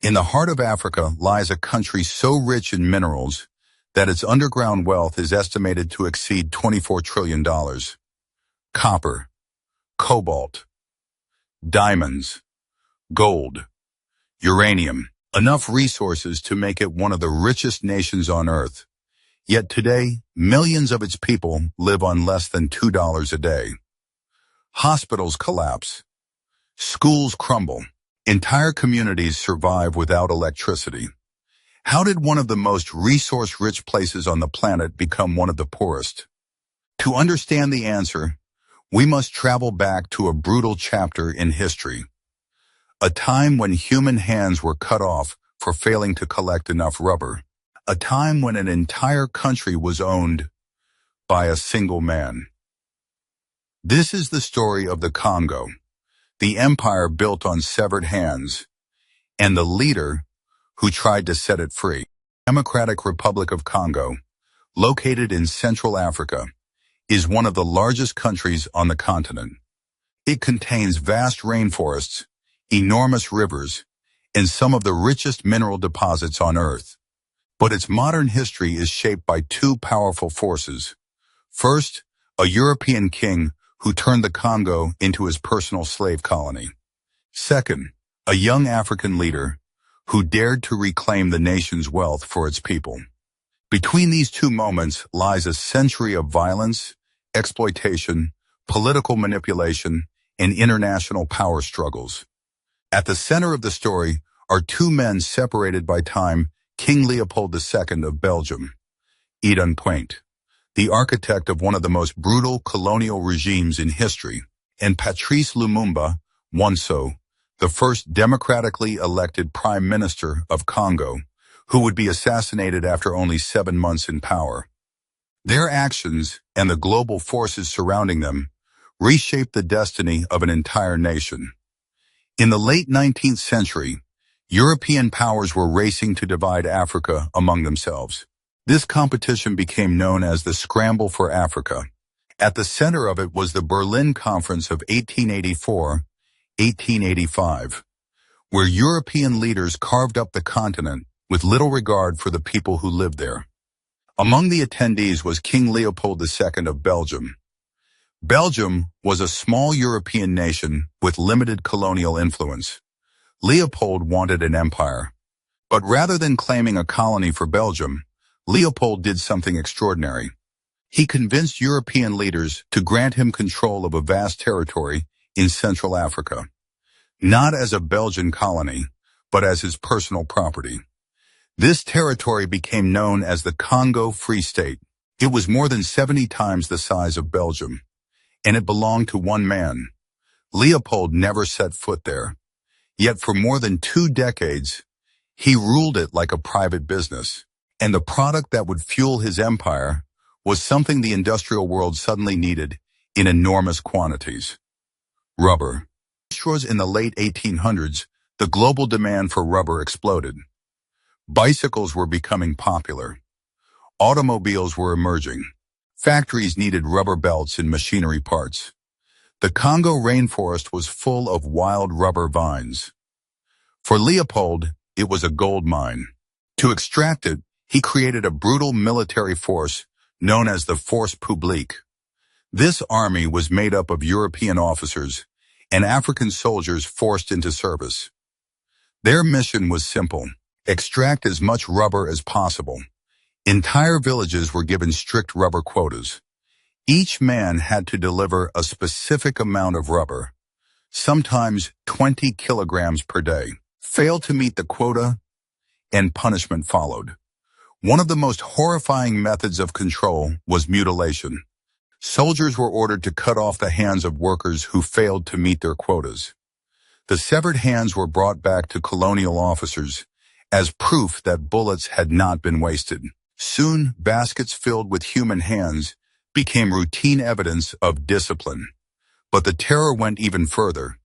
In the heart of Africa lies a country so rich in minerals that its underground wealth is estimated to exceed $24 trillion. Copper, cobalt, diamonds, gold, uranium, enough resources to make it one of the richest nations on earth. Yet today, millions of its people live on less than $2 a day. Hospitals collapse. Schools crumble. Entire communities survive without electricity. How did one of the most resource-rich places on the planet become one of the poorest? To understand the answer, we must travel back to a brutal chapter in history. A time when human hands were cut off for failing to collect enough rubber. A time when an entire country was owned by a single man. This is the story of the Congo, the empire built on severed hands, and the leader who tried to set it free. Democratic Republic of Congo, located in Central Africa, is one of the largest countries on the continent. It contains vast rainforests, enormous rivers, and some of the richest mineral deposits on Earth. But its modern history is shaped by two powerful forces. First, a European king who turned the Congo into his personal slave colony. Second, a young African leader who dared to reclaim the nation's wealth for its people. Between these two moments lies a century of violence, exploitation, political manipulation, and international power struggles. At the center of the story are two men separated by time: King Leopold II of Belgium, the architect of one of the most brutal colonial regimes in history, and Patrice Lumumba, the first democratically elected Prime Minister of Congo, who would be assassinated after only 7 months in power. Their actions and the global forces surrounding them reshaped the destiny of an entire nation. In the late 19th century, European powers were racing to divide Africa among themselves. This competition became known as the Scramble for Africa. At the center of it was the Berlin Conference of 1884-1885, where European leaders carved up the continent with little regard for the people who lived there. Among the attendees was King Leopold II of Belgium. Belgium was a small European nation with limited colonial influence. Leopold wanted an empire. But rather than claiming a colony for Belgium, Leopold did something extraordinary. He convinced European leaders to grant him control of a vast territory in Central Africa, not as a Belgian colony, but as his personal property. This territory became known as the Congo Free State. It was more than 70 times the size of Belgium, and it belonged to one man. Leopold never set foot there. Yet for more than 2 decades, he ruled it like a private business. And the product that would fuel his empire was something the industrial world suddenly needed in enormous quantities: rubber. In the late 1800s, the global demand for rubber exploded. Bicycles were becoming popular. Automobiles were emerging. Factories needed rubber belts and machinery parts. The Congo rainforest was full of wild rubber vines. For Leopold, it was a gold mine. To extract it, he created a brutal military force known as the Force Publique. This army was made up of European officers and African soldiers forced into service. Their mission was simple: extract as much rubber as possible. Entire villages were given strict rubber quotas. Each man had to deliver a specific amount of rubber, sometimes 20 kilograms per day. Failed to meet the quota, and punishment followed. One of the most horrifying methods of control was mutilation. Soldiers were ordered to cut off the hands of workers who failed to meet their quotas. The severed hands were brought back to colonial officers as proof that bullets had not been wasted. Soon, baskets filled with human hands became routine evidence of discipline. But the terror went even further.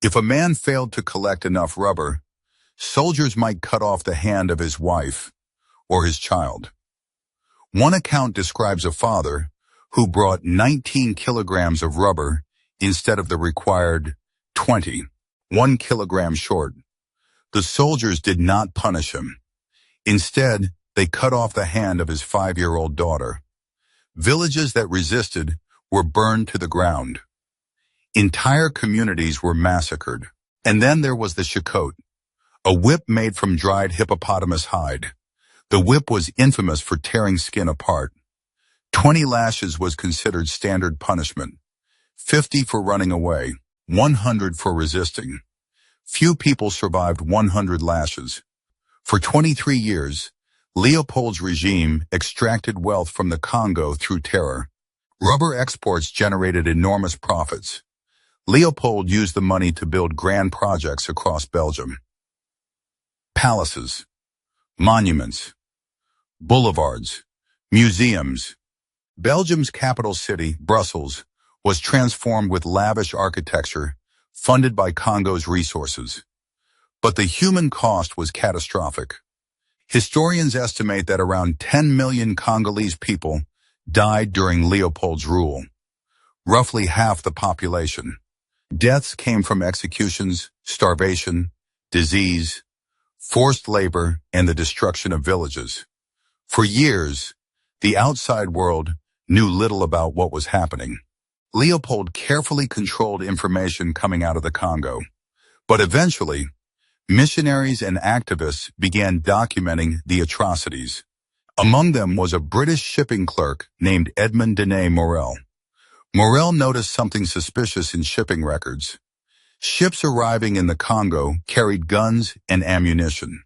If a man failed to collect enough rubber, soldiers might cut off the hand of his wife or his child. One account describes a father who brought 19 kilograms of rubber instead of the required 20, 1 kilogram short. The soldiers did not punish him. Instead, they cut off the hand of his 5-year-old daughter. Villages that resisted were burned to the ground. Entire communities were massacred. And then there was the shakot, a whip made from dried hippopotamus hide. The whip was infamous for tearing skin apart. 20 lashes was considered standard punishment, 50 for running away, 100 for resisting. Few people survived 100 lashes. For 23 years, Leopold's regime extracted wealth from the Congo through terror. Rubber exports generated enormous profits. Leopold used the money to build grand projects across Belgium. Palaces, monuments, boulevards, museums. Belgium's capital city, Brussels, was transformed with lavish architecture funded by Congo's resources. But the human cost was catastrophic. Historians estimate that around 10 million Congolese people died during Leopold's rule, roughly half the population. Deaths came from executions, starvation, disease, forced labor, and the destruction of villages. For years, the outside world knew little about what was happening. Leopold carefully controlled information coming out of the Congo, but eventually, missionaries and activists began documenting the atrocities. Among them was a British shipping clerk named Edmond Denis Morel. Morel noticed something suspicious in shipping records. Ships arriving in the Congo carried guns and ammunition.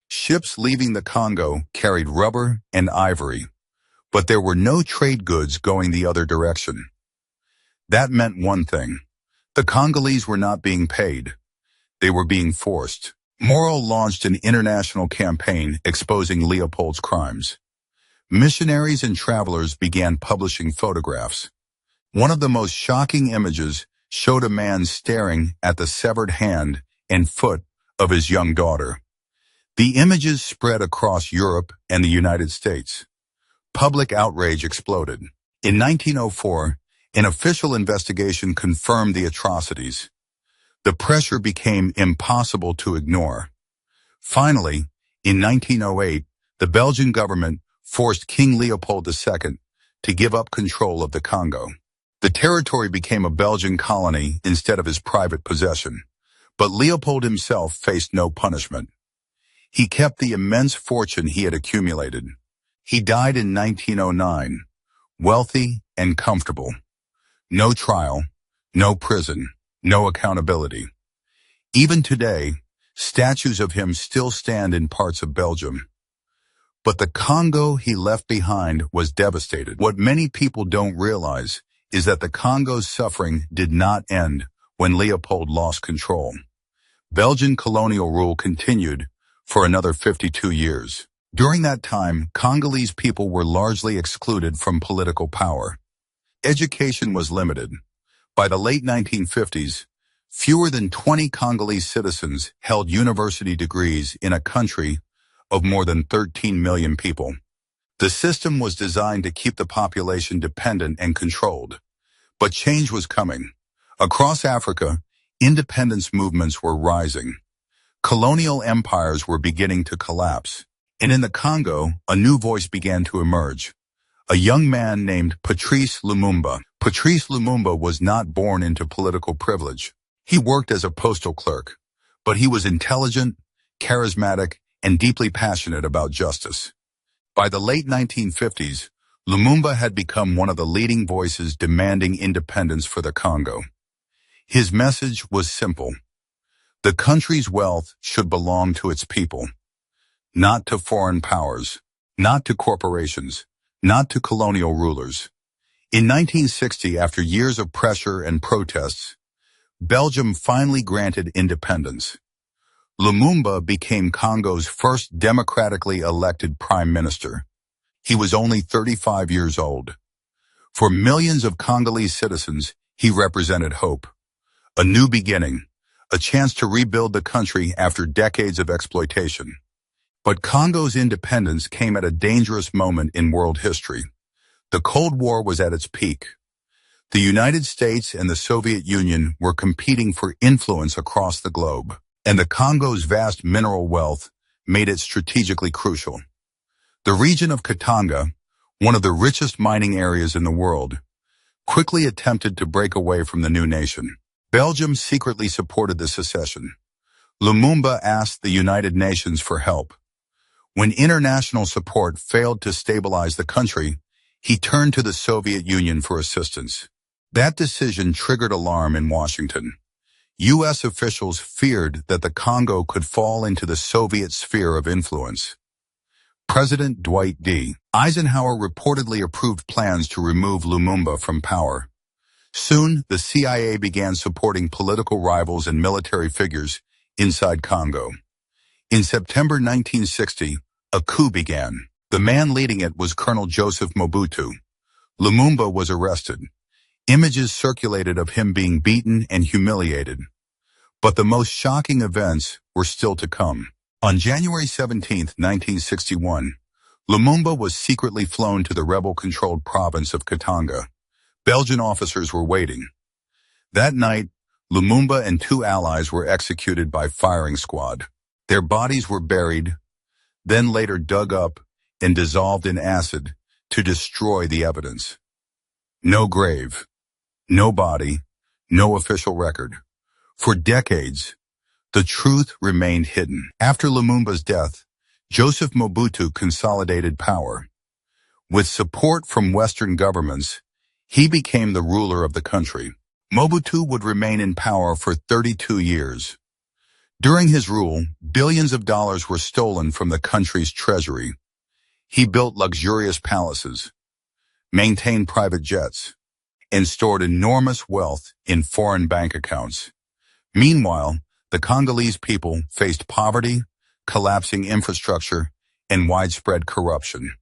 Ships leaving the Congo carried rubber and ivory, but there were no trade goods going the other direction. That meant one thing. The Congolese were not being paid. They were being forced. Morel launched an international campaign exposing Leopold's crimes. Missionaries and travelers began publishing photographs. One of the most shocking images showed a man staring at the severed hand and foot of his young daughter. The images spread across Europe and the United States. Public outrage exploded. In 1904, an official investigation confirmed the atrocities. The pressure became impossible to ignore. Finally, in 1908, the Belgian government forced King Leopold II to give up control of the Congo. The territory became a Belgian colony instead of his private possession, but Leopold himself faced no punishment. He kept the immense fortune he had accumulated. He died in 1909, wealthy and comfortable. No trial, no prison, no accountability. Even today, statues of him still stand in parts of Belgium. But the Congo he left behind was devastated. What many people don't realize is that the Congo's suffering did not end when Leopold lost control. Belgian colonial rule continued for another 52 years. During that time, Congolese people were largely excluded from political power. Education was limited. By the late 1950s, fewer than 20 Congolese citizens held university degrees in a country of more than 13 million people. The system was designed to keep the population dependent and controlled. But change was coming. Across Africa, independence movements were rising. Colonial empires were beginning to collapse. And in the Congo, a new voice began to emerge. A young man named Patrice Lumumba. Patrice Lumumba was not born into political privilege. He worked as a postal clerk, but he was intelligent, charismatic, and deeply passionate about justice. By the late 1950s, Lumumba had become one of the leading voices demanding independence for the Congo. His message was simple. The country's wealth should belong to its people, not to foreign powers, not to corporations, not to colonial rulers. In 1960, after years of pressure and protests, Belgium finally granted independence. Lumumba became Congo's first democratically elected prime minister. He was only 35 years old. For millions of Congolese citizens, he represented hope. A new beginning, a chance to rebuild the country after decades of exploitation. But Congo's independence came at a dangerous moment in world history. The Cold War was at its peak. The United States and the Soviet Union were competing for influence across the globe. and the Congo's vast mineral wealth made it strategically crucial. The region of Katanga, one of the richest mining areas in the world, quickly attempted to break away from the new nation. Belgium secretly supported the secession. Lumumba asked the United Nations for help. When international support failed to stabilize the country, he turned to the Soviet Union for assistance. That decision triggered alarm in Washington. U.S. officials feared that the Congo could fall into the Soviet sphere of influence. President Dwight D. Eisenhower reportedly approved plans to remove Lumumba from power. Soon, the CIA began supporting political rivals and military figures inside Congo. In September 1960, a coup began. The man leading it was Colonel Joseph Mobutu. Lumumba was arrested. Images circulated of him being beaten and humiliated. But the most shocking events were still to come. On January 17, 1961, Lumumba was secretly flown to the rebel-controlled province of Katanga. Belgian officers were waiting. That night, Lumumba and two allies were executed by firing squad. Their bodies were buried, then later dug up and dissolved in acid to destroy the evidence. No grave, no body, no official record. For decades, the truth remained hidden. After Lumumba's death, Joseph Mobutu consolidated power. With support from Western governments, he became the ruler of the country. Mobutu would remain in power for 32 years. During his rule, billions of dollars were stolen from the country's treasury. He built luxurious palaces, maintained private jets, and stored enormous wealth in foreign bank accounts. Meanwhile, the Congolese people faced poverty, collapsing infrastructure, and widespread corruption.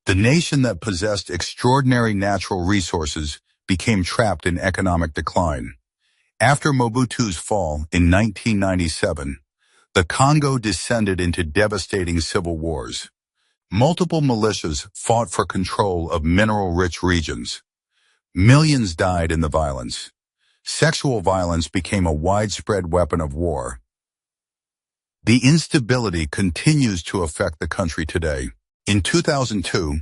The nation that possessed extraordinary natural resources became trapped in economic decline. After Mobutu's fall in 1997, the Congo descended into devastating civil wars. Multiple militias fought for control of mineral-rich regions. Millions died in the violence. Sexual violence became a widespread weapon of war. The instability continues to affect the country today. In 2002,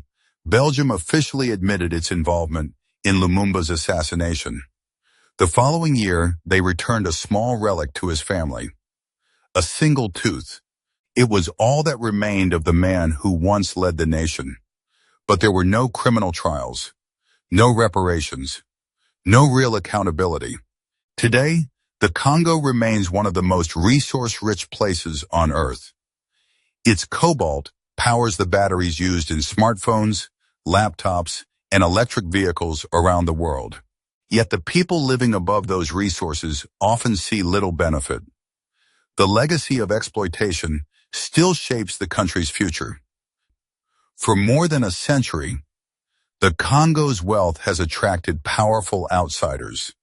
Belgium officially admitted its involvement in Lumumba's assassination. The following year, they returned a small relic to his family. A single tooth. It was all that remained of the man who once led the nation. But there were no criminal trials, no reparations, no real accountability. Today, the Congo remains one of the most resource-rich places on Earth. Its cobalt powers the batteries used in smartphones, laptops, and electric vehicles around the world. Yet the people living above those resources often see little benefit. The legacy of exploitation still shapes the country's future. For more than a century, the Congo's wealth has attracted powerful outsiders.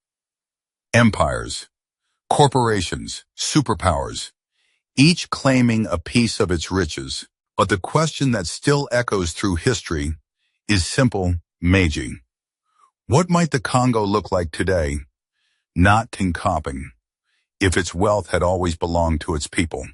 Empires, corporations, superpowers, each claiming a piece of its riches. But the question that still echoes through history is simple, Meiji. What might the Congo look like today, not Tinkopping, if its wealth had always belonged to its people?